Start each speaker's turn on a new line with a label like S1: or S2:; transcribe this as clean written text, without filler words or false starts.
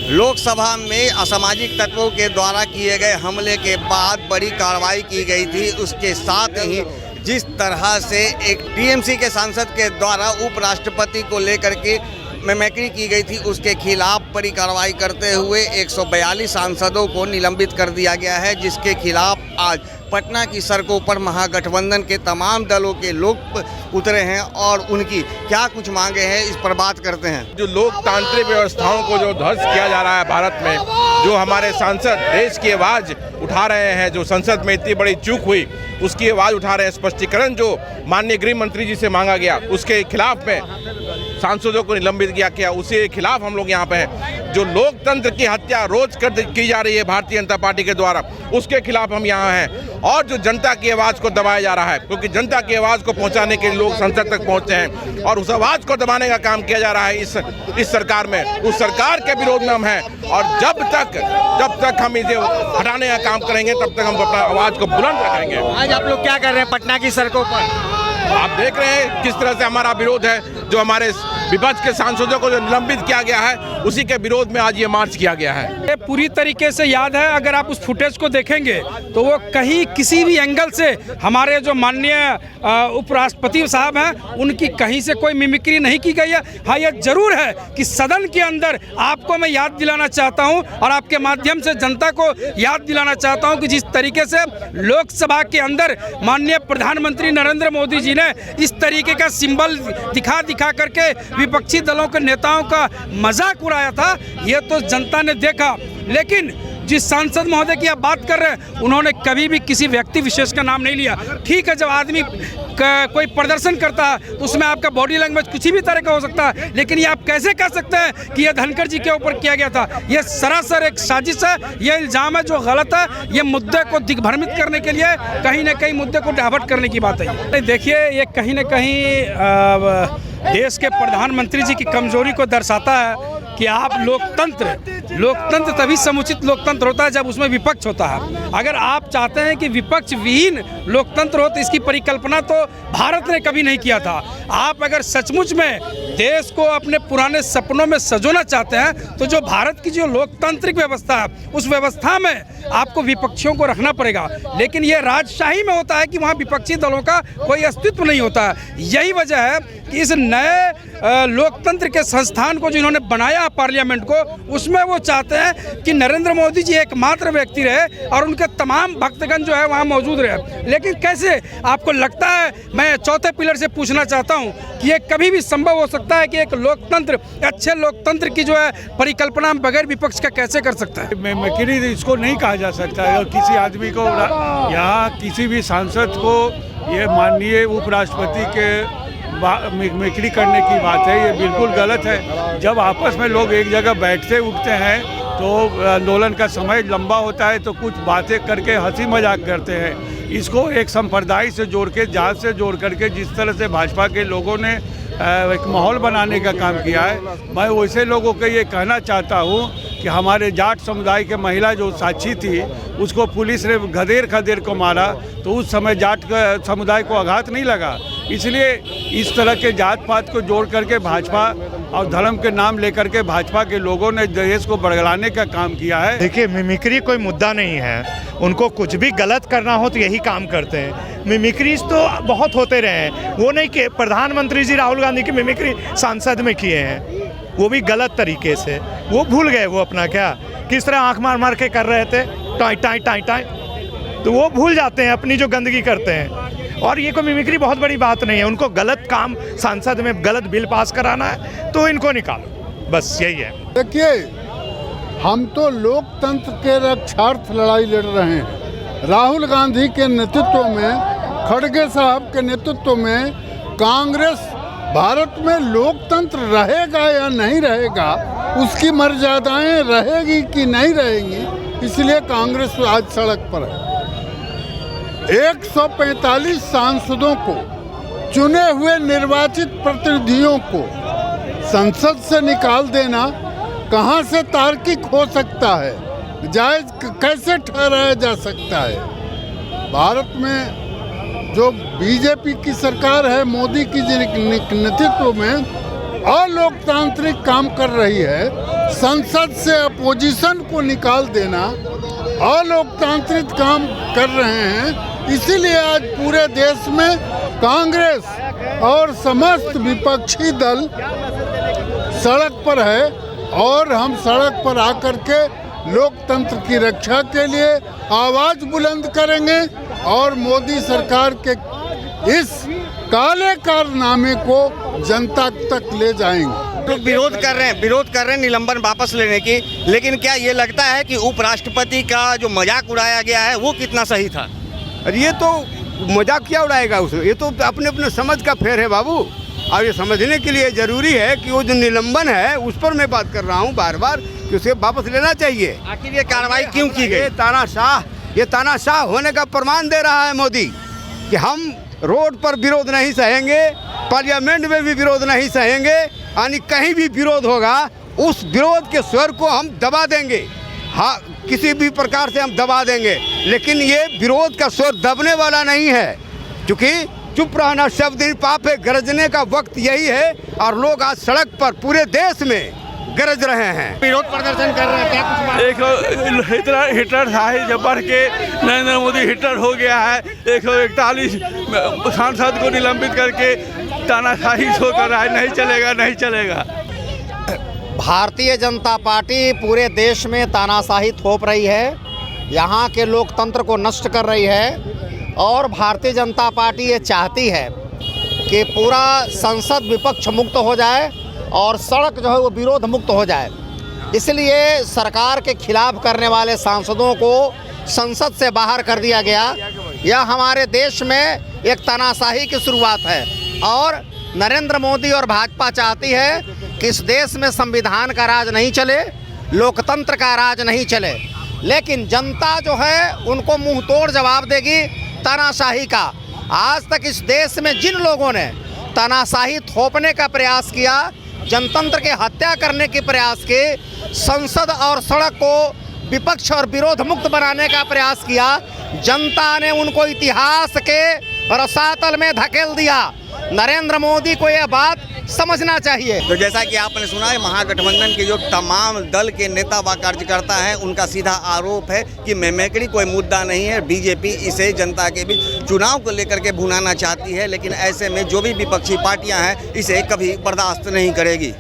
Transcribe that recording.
S1: लोकसभा में असामाजिक तत्वों के द्वारा किए गए हमले के बाद बड़ी कार्रवाई की गई थी। उसके साथ ही जिस तरह से एक टीएमसी के सांसद के द्वारा उपराष्ट्रपति को लेकर के मिमिक्री की गई थी, उसके खिलाफ बड़ी कार्रवाई करते हुए 142 सांसदों को निलंबित कर दिया गया है, जिसके खिलाफ आज पटना की सड़कों पर महागठबंधन के तमाम दलों के लोग उतरे हैं और उनकी क्या कुछ मांगे हैं, इस पर बात करते हैं।
S2: जो लोकतांत्रिक व्यवस्थाओं को जो ध्वस्त किया जा रहा है भारत में, जो हमारे सांसद देश की आवाज़ उठा रहे हैं, जो संसद में इतनी बड़ी चूक हुई उसकी आवाज़ उठा रहे हैं, स्पष्टीकरण जो माननीय गृह मंत्री जी से मांगा गया उसके खिलाफ में सांसदों को निलंबित किया गया, उसके खिलाफ हम लोग यहाँ पे हैं। जो लोकतंत्र की हत्या रोज की जा रही है भारतीय जनता पार्टी के द्वारा, उसके खिलाफ हम यहाँ हैं। और जो जनता की आवाज़ को दबाया जा रहा है, क्योंकि जनता की आवाज़ को पहुँचाने के लिए लोग संसद तक पहुँचते हैं और उस आवाज़ को दबाने का काम किया जा रहा है इस सरकार में। उस सरकार के विरोध में हम हैं और जब तक हम इसे हटाने का काम करेंगे तब तक हम अपना आवाज़ को बुलंद रखेंगे।
S1: आज आप लोग क्या कर रहे हैं पटना की सड़कों पर?
S2: आप देख रहे हैं किस तरह से हमारा विरोध है। जो हमारे विपक्ष के सांसदों को जो निलंबित किया गया है उसी के विरोध में आज ये मार्च किया गया है।
S3: ये पूरी तरीके से याद है, अगर आप उस फुटेज को देखेंगे तो वो कहीं किसी भी एंगल से हमारे जो माननीय उपराष्ट्रपति साहब हैं उनकी कहीं से कोई मिमिक्री नहीं की गई है। हाँ, ये जरूर है कि सदन के अंदर आपको मैं याद दिलाना चाहता हूँ और आपके माध्यम से जनता को याद दिलाना चाहता हूँ कि जिस तरीके से लोकसभा के अंदर माननीय प्रधानमंत्री नरेंद्र मोदी जी ने इस तरीके का सिंबल दिखा करके विपक्षी दलों के नेताओं का मजाक उड़ाया था, ये तो जनता ने देखा। लेकिन जिस सांसद महोदय की आप बात कर रहे हैं उन्होंने कभी भी किसी व्यक्ति विशेष का नाम नहीं लिया। ठीक है, जब आदमी कोई प्रदर्शन करता है तो उसमें आपका बॉडी लैंग्वेज किसी भी तरह का हो सकता है, लेकिन ये आप कैसे कह सकते हैं कि यह धनखड़ जी के ऊपर किया गया था? यह सरासर एक साजिश है, यह इल्ज़ाम है जो गलत है। ये मुद्दे को दिग्भ्रमित करने के लिए कहीं ना कहीं मुद्दे को डाइवर्ट करने की बात है। देखिए, ये कहीं ना कहीं देश के प्रधानमंत्री जी की कमजोरी को दर्शाता है कि आप लोकतंत्र तभी समुचित लोकतंत्र होता है जब उसमें विपक्ष होता है। अगर आप चाहते हैं कि विपक्ष विहीन लोकतंत्र हो तो इसकी परिकल्पना तो भारत ने कभी नहीं किया था। आप अगर सचमुच में देश को अपने पुराने सपनों में सजोना चाहते हैं तो जो भारत की जो लोकतांत्रिक व्यवस्था है उस व्यवस्था में आपको विपक्षियों को रखना पड़ेगा। लेकिन ये राजशाही में होता है कि वहाँ विपक्षी दलों का कोई अस्तित्व नहीं होता है। यही वजह है कि इस नए लोकतंत्र के संस्थान को जिन्होंने बनाया पार्लियामेंट को, उसमें वो चाहते हैं कि नरेंद्र मोदी जी एकमात्र व्यक्ति रहे और उनके तमाम भक्तगण जो है वहाँ मौजूद रहे। लेकिन कैसे आपको लगता है? मैं चौथे पिलर से पूछना चाहता हूँ कि ये कभी भी संभव हो सकता है कि एक लोकतंत्र, अच्छे लोकतंत्र की जो है परिकल्पना बगैर विपक्ष का कैसे कर सकता है?
S4: मिमिक्री इसको नहीं कहा जा सकता है। और किसी आदमी को यहाँ किसी भी सांसद को ये माननीय उपराष्ट्रपति के मिमिक्री करने की बात है, ये बिल्कुल गलत है। जब आपस में लोग एक जगह बैठते उठते हैं तो आंदोलन का समय लंबा होता है तो कुछ बातें करके हंसी मजाक करते हैं। इसको एक संप्रदाय से जोड़ के, जात से जोड़ करके जिस तरह से भाजपा के लोगों ने एक माहौल बनाने का काम किया है, मैं वैसे लोगों को ये कहना चाहता हूँ कि हमारे जाट समुदाय के महिला जो साक्षी थी उसको पुलिस ने खदेड़ को मारा तो उस समय जाट समुदाय को आघात नहीं लगा। इसलिए इस तरह के जात पात को जोड़ करके भाजपा और धर्म के नाम लेकर के भाजपा के लोगों ने देश को बड़गलाने का काम किया है।
S5: देखिए, मिमिक्री कोई मुद्दा नहीं है। उनको कुछ भी गलत करना हो तो यही काम करते हैं। मिमिक्रीज तो बहुत होते रहे हैं, वो नहीं कि प्रधानमंत्री जी राहुल गांधी की मिमिक्री सांसद में किए हैं, वो भी गलत तरीके से। वो भूल गए वो अपना क्या किस तरह आंख मार के कर रहे थे, टाई टाई टाई टाई, तो वो भूल जाते हैं अपनी जो गंदगी करते हैं। और ये कोई मिमिक्री बहुत बड़ी बात नहीं है। उनको गलत काम संसद में गलत बिल पास कराना है तो इनको निकालो, बस यही है।
S6: देखिए, हम तो लोकतंत्र के रक्षार्थ लड़ाई लड़ रहे हैं। राहुल गांधी के नेतृत्व में, खड़गे साहब के नेतृत्व में कांग्रेस भारत में लोकतंत्र रहेगा या नहीं रहेगा, उसकी मर्यादाएं रहेगी कि नहीं रहेंगी, इसलिए कांग्रेस आज सड़क पर है। 145 सांसदों को, चुने हुए निर्वाचित प्रतिनिधियों को संसद से निकाल देना कहां से तार्किक हो सकता है, जायज कैसे ठहराया जा सकता है? भारत में जो बीजेपी की सरकार है, मोदी की नेतृत्व में अलोकतांत्रिक काम कर रही है, संसद से अपोजिशन को निकाल देना अलोकतांत्रिक काम कर रहे हैं। इसीलिए आज पूरे देश में कांग्रेस और समस्त विपक्षी दल सड़क पर है और हम सड़क पर आकर के लोकतंत्र की रक्षा के लिए आवाज बुलंद करेंगे और मोदी सरकार के इस काले कारनामे को जनता तक ले जाएंगे।
S1: लोग विरोध कर रहे हैं निलंबन वापस लेने की, लेकिन क्या ये लगता है कि उपराष्ट्रपति का जो मजाक उड़ाया गया है वो कितना सही था?
S7: अरे ये तो मजाक क्या उड़ाएगा उसमें, ये तो अपने अपने समझ का फेर है बाबू। और ये समझने के लिए ज़रूरी है कि वो जो निलंबन है उस पर मैं बात कर रहा हूँ बार बार कि उसे वापस लेना चाहिए।
S1: आखिर ये कार्रवाई क्यों की गई?
S7: ये तानाशाह होने का प्रमाण दे रहा है मोदी कि हम रोड पर विरोध नहीं सहेंगे, पार्लियामेंट में भी विरोध नहीं सहेंगे, यानी कहीं भी विरोध होगा उस विरोध के स्वर को हम दबा देंगे। हाँ, किसी भी प्रकार से हम दबा देंगे, लेकिन ये विरोध का स्वर दबने वाला नहीं है, क्योंकि चुप रहना शब्द ही पाप है। गरजने का वक्त यही है और लोग आज सड़क पर पूरे देश में गरज रहे हैं,
S1: विरोध प्रदर्शन कर रहे हैं। क्या कुछ बात?
S4: एक हिटलर था ही जब बढ़ के नरेंद्र मोदी हिटलर हो गया है। 141 सांसद को निलंबित करके तानाशाही शो कर रहा है। नहीं चलेगा, नहीं चलेगा।
S8: भारतीय जनता पार्टी पूरे देश में तानाशाही थोप रही है, यहाँ के लोकतंत्र को नष्ट कर रही है और भारतीय जनता पार्टी ये चाहती है कि पूरा संसद विपक्ष मुक्त हो जाए और सड़क जो है वो विरोध मुक्त हो जाए। इसलिए सरकार के खिलाफ करने वाले सांसदों को संसद से बाहर कर दिया गया। यह हमारे देश में एक तानाशाही की शुरुआत है और नरेंद्र मोदी और भाजपा चाहती है कि इस देश में संविधान का राज नहीं चले, लोकतंत्र का राज नहीं चले, लेकिन जनता जो है उनको मुंह तोड़ जवाब देगी तानाशाही का। आज तक इस देश में जिन लोगों ने तानाशाही थोपने का प्रयास किया, जनतंत्र के हत्या करने के प्रयास के, संसद और सड़क को विपक्ष और विरोध मुक्त बनाने का प्रयास किया, जनता ने उनको इतिहास के रसातल में धकेल दिया। नरेंद्र मोदी को यह बात समझना चाहिए।
S1: तो जैसा कि आपने सुना है, महागठबंधन के जो तमाम दल के नेता व कार्यकर्ता हैं उनका सीधा आरोप है कि मिमिक्री कोई मुद्दा नहीं है। बीजेपी इसे जनता के बीच चुनाव को लेकर के भुनाना चाहती है, लेकिन ऐसे में जो भी विपक्षी पार्टियां हैं इसे कभी बर्दाश्त नहीं करेगी।